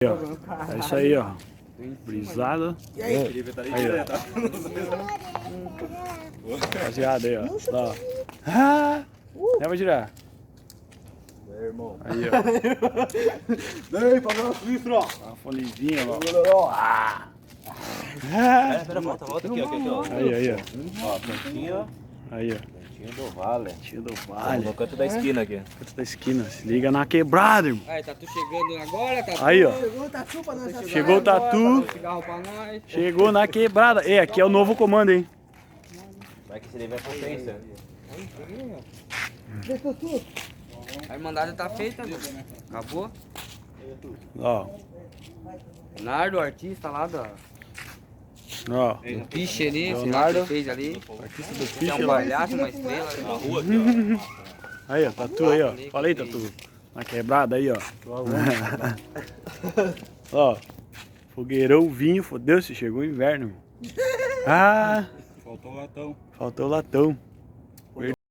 Ó, é isso aí, ó. Brisada. Aí, ó. Rapaziada aí, ó. Ó. Ah! Leva girar. Aí, ó. Vem, fazer uma cifra, ó. Uma fonezinha, ó. Espera, volta aqui, ó. Aí, ó. Ó, cantinho, Aí, ó. cantinho do vale. Tio do No Vale. canto da esquina aqui. Canto da esquina. Se liga na quebrada, irmão. Aí, Tatu chegando agora, Tatu. Aí, ó. Chegou o tatu pra nós. Chegou o Tatu. Cigarro pra nós. Chegou na quebrada. Ei, aqui é o novo comando, hein? Vai que se deve a potência. A irmandade tá feita, meu. Acabou. Ó. Leonardo, o artista lá da Ó. do Piche ali, Leonardo. que fez ali. Artista do É Ficha. um palhaço, uma estrela. Na rua aqui, Aí, ó. Tatu aí, ó. Falei, Tatu. Na quebrada aí, ó. Ó. Fogueirão, vinho. Fodeu-se. Chegou o inverno, irmão. Ah. Faltou o latão. Faltou o latão.